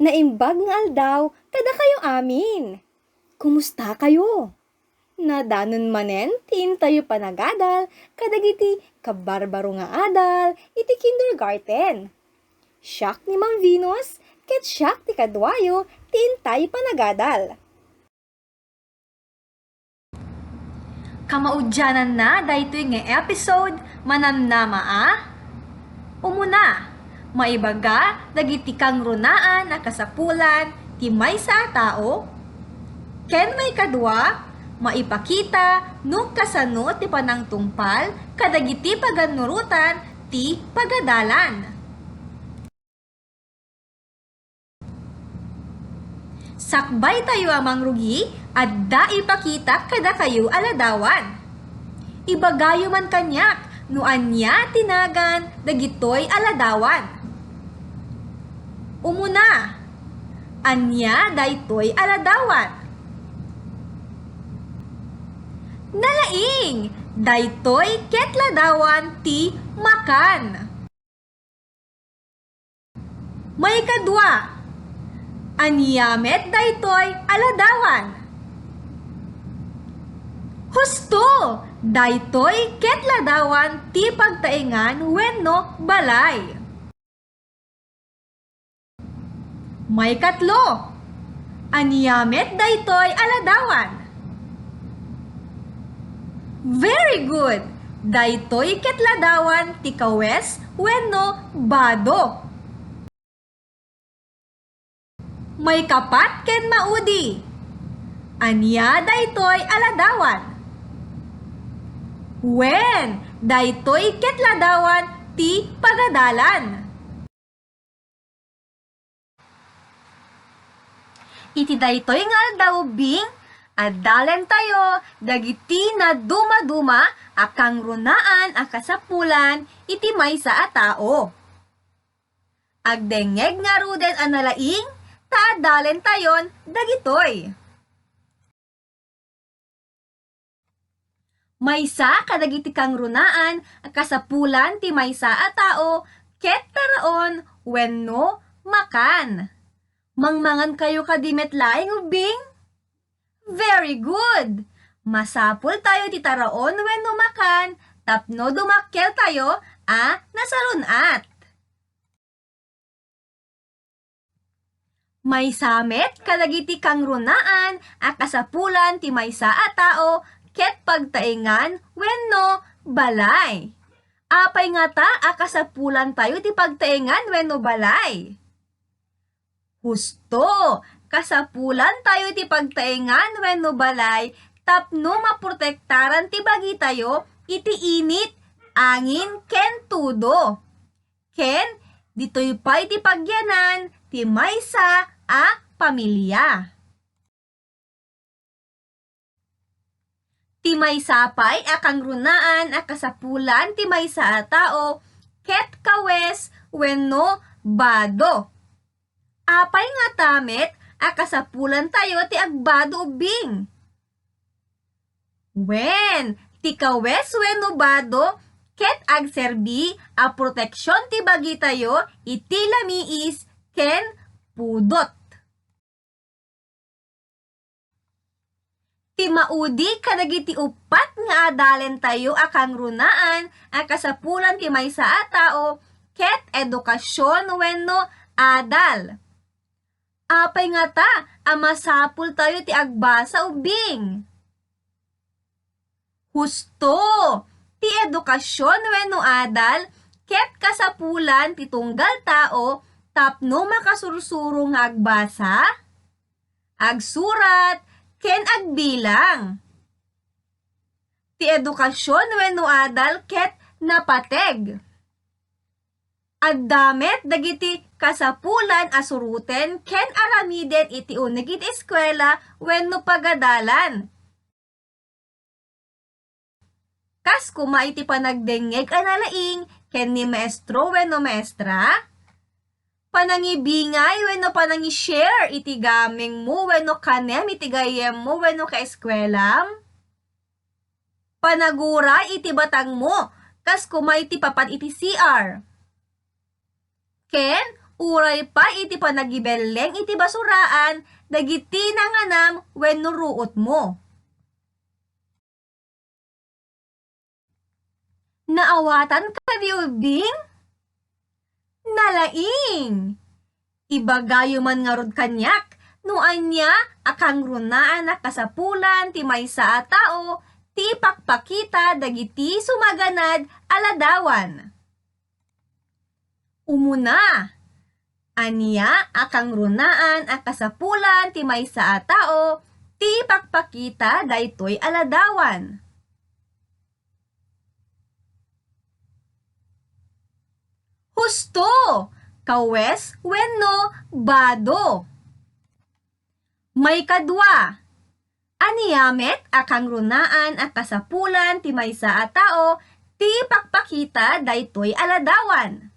Naimbag nga aldaw, kada kayo amin. Kumusta kayo? Nadanon manen, tin tayo panagadal, kadagiti kabarbaro nga adal, iti kindergarten. Siyak ni Mang Venus, ket siyak ti kadwayo, tin tayo panagadal. Kamaudyanan na daytoy nga episode manamnama umuna, maibaga dagiti kang runaan na kasapulan ti maysa a tao. Ken may kadwa, maipakita no kasano ti panangtungpal kadagiti paganurutan ti pagadalan. Sakbay tayo amang rugi at da ipakita kada kayo aladawan. Ibagayo man kanyak no anya tinagan dagitoy aladawan. Umuna, anya daytoy aladawan. Nalaing, daytoy ketladawan ti makan. May kadwa, anyamet daytoy aladawan. Husto, daytoy ketladawan ti pagtaingan wenno balay. May katlo, anyamet daytoy aladawan. Very good! Daytoy ketladawan ti kawes wenno bado. May kapat ken maudi. Anya daytoy aladawan. Wen, daytoy ketladawan ti pagadalan. Iti daytoy nga aldaw bing, adalen tayo, dagiti na dumaduma, akang runaan akasapulan, iti maysa a tao. Agdengeg nga ruden analaing, taadalen tayon, dagitoy. Maysa kadagiti kang runaan, akasapulan ti maysa a tao, ket taraon, wenno makan. Mangmangan kayo kadimet laing ubing? Very good! Masapul tayo ti taraon wenno makan, tapno dumakkel tayo, nasarunat. May samet kadagiti kang runaan, akasapulan ti maysa a tao, ket pagtaingan wenno balay. Apay nga ta akasapulan tayo ti pagtaingan wenno balay. Husto, kasapulan tayo ti pagtaingan wenno balay, tapno maprotektaran ti bagi tayo iti init, angin ken tudo. Ken ditoy pay ti pagyanan ti maysa a pamilya. Ti maysa pay akang runaan akasapulan ti maysa a tao, ket kawes wenno bado. Apay nga tamet, akasapulan tayo ti agbado ubing. Wen, ti kawes wenno bado, ket agserbi a proteksyon ti bagi tayo, iti lamiis, ken pudot. Ti maudi kadagiti upat nga adalen tayo akang runaan, akasapulan ti maysa a tao, ket edukasyon wenno adal. Apay nga ta, amasapul tayo ti agbasa ubing. Husto, ti edukasyon wenno adal, ket kasapulan ti tunggal tao, tapno makasursuro nga agbasa, agsurat, ken agbilang. Ti edukasyon wenno adal, ket napateg. Addamet dagiti kasapulan asuruten ken aramiden iti uneg iti eskwela wenno pagadalan. Kas kuma iti panagdengeg analaing ken ni maestro wenno maestra, panangibingay wenno panangi-share iti gameng mo wenno kanem iti gayem mo wenno kaeskwelam, panaguray iti batang mo kas kuma iti papan iti CR. Ken Uray pa iti panagibelleng iti basuraan, dagiti nanganam wenno ruot mo. Naawatan ka di ubing? Nalaing! Ibagayo man nga rod kanyak, no anya akang runaan na kasapulan ti maysa a tao, ti pakpakita dagiti sumaganad aladawan. Umuna, aniya akang runaan a kasapulan ti maysa a tao, ti pakpakita daytoy aladawan. Husto! Kawes wenno bado. May kadwa. Aniyamet akang runaan a kasapulan ti maysa a tao, ti pakpakita daytoy aladawan.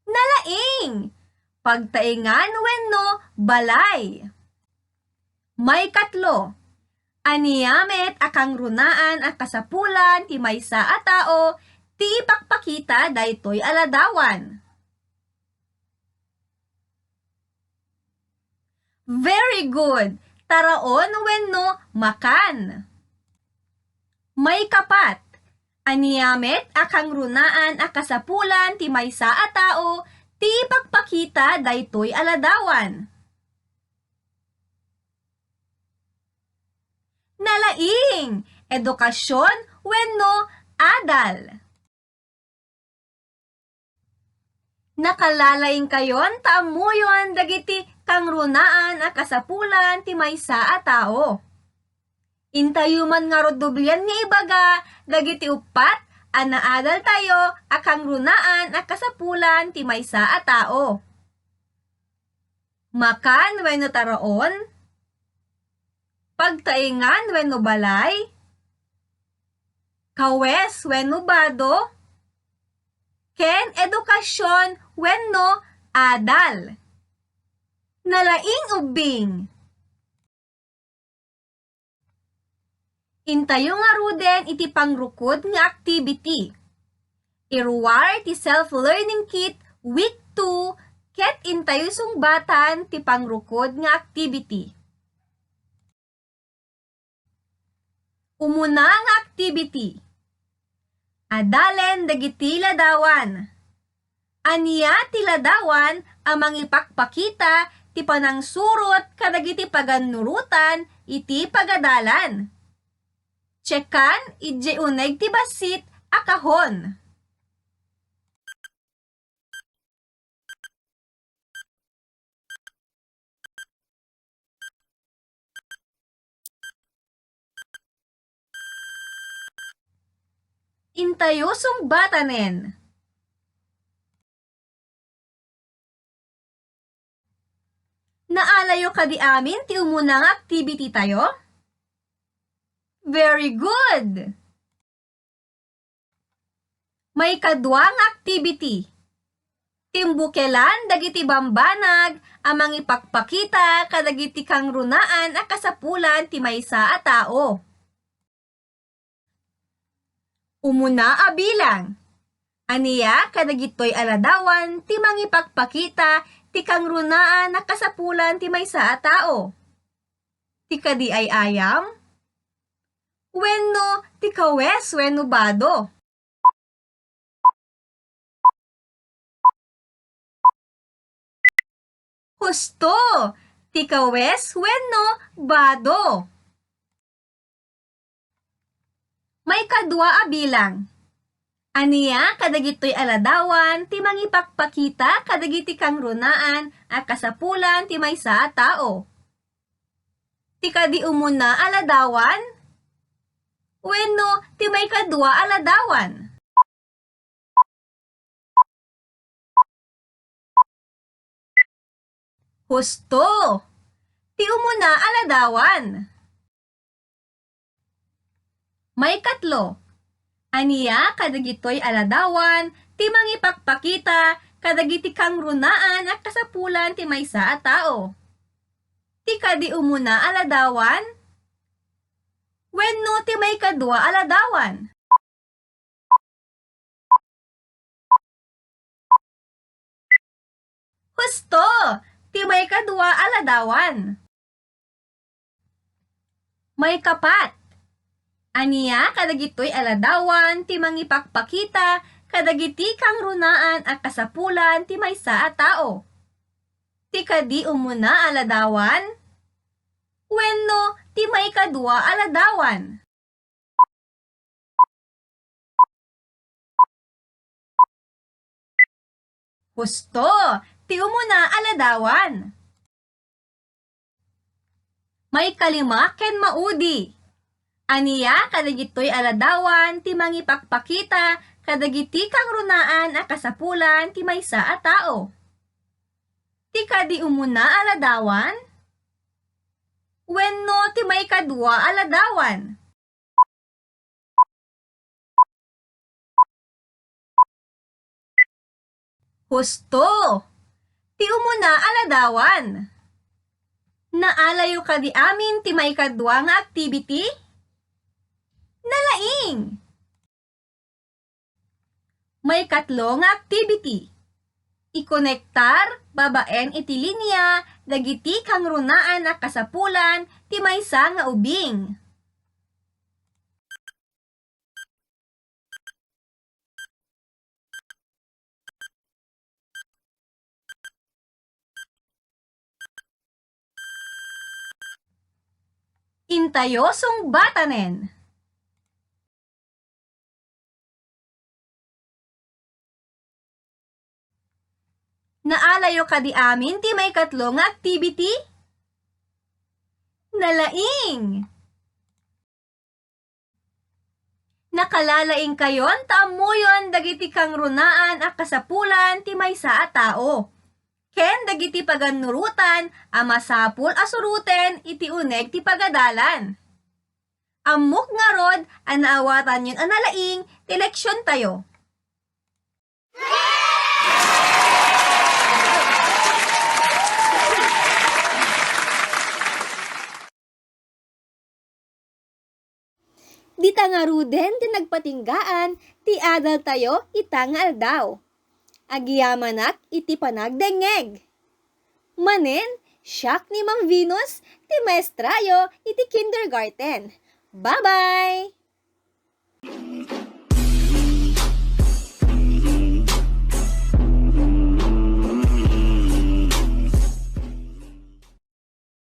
Nalaing! Pagtaingan wenno balay. May katlo. Aniyamet akang runaan a kasapulan ti maysa a tao, ti ipakpakita daytoy aladawan. Very good! Taraon wenno makan. May kapat. Aniyamet akang runaan a kasapulan ti maysa a tao, ti ipakpakita daytoy aladawan. Nalaing! Edukasyon wenno adal. Nakalalaing kayon taamuyon dagiti kang runaan a kasapulan ti maysa a tao. Intayuman nga rod dublian nga ibaga dagiti upat a naadal tayo a kang runaan a kasapulan ti maysa a tao. Makan wenno taraon, pagtaingan wenno balay, kawes wenno bado, ken edukasyon wenno adal. Nalaing ubing. Intayo nga ruden iti pangrukod nga activity. Irwar ti self-learning kit week 2 ket intayo sungbatan ti pangrukod nga activity. Umuna nga activity. Adalen dagiti ladawan. Aniya ti ladawan amang ipakpakita ti panangsurot kadagiti paganurutan iti pagadalan. Tsekan ije uneg ti basit a kahon. Intayo sungbatanen. Naalayo ka di amin ti umunang activity tayo? Very good! May kadwang activity. Timbukelan dagiti bambanag amang ipakpakita kadagiti kang runaan a kasapulan ti maysa a tao. Umuna a bilang. Aniya kadagitoy aladawan ti mangipakpakita ti kang runaan na kasapulan ti maysa a tao. Ti kadi ay ayam, wenno ti kawes wenno bado. Husto! Ti kawes wenno bado. May kadwa a bilang. Aniya kadagitoy aladawan ti mangipakpakita kadagiti kang runaan a kasapulan ti maysa a tao. Ti kadi umuna aladawan, wenno ti may kadwa aladawan. Husto! Ti umuna aladawan. May katlo. Aniya kadagitoy aladawan ti mangipakpakita kadagiti kang runaan a kasapulan ti maysa a tao. Ti kadi umuna aladawan, wenno ti may kadwa aladawan. Husto! Ti may kadwa aladawan. May kapat. Aniya kadagitoy aladawan ti mangipakpakita kadagiti kang runaan a kasapulan ti maysa a tao. Ti kadi umuna aladawan? Wenno ti may kadwa aladawan. Husto! Ti umuna aladawan. May kalima ken maudi. Aniya kadagitoy aladawan ti mangipakpakita kadagiti kang runaan a kasapulan ti maysa a tao. Ti kadi umuna aladawan? Wenno ti may kadwa aladawan. Husto! Ti umuna aladawan. Naalayo kadi amin ti may kadwa nga activity? Nalaing! May katlo nga activity. Ikonektar, babaen iti linya, dagiti kang runaan na kasapulan, ti maysa nga ubing. Intayosong batanen. Naalayo kadi amin ti may katlo nga activity? Nalaing! Nakalalaing kayon taamuyon dagiti kang runaan a kasapulan ti maysa a tao. Ken dagiti paganurutan a masapul a suruten iti uneg ti pagadalan. Ammok nga rod a naawatan yun a nalaing ti leksyon tayo. Dita nga ruden ti nagpatinggaan, ti adal tayo ita nga aldaw. Agiyamanak iti panagdengeg. Manen, siyak ni Mang Venus, ti maestrayo iti kindergarten. Bye-bye!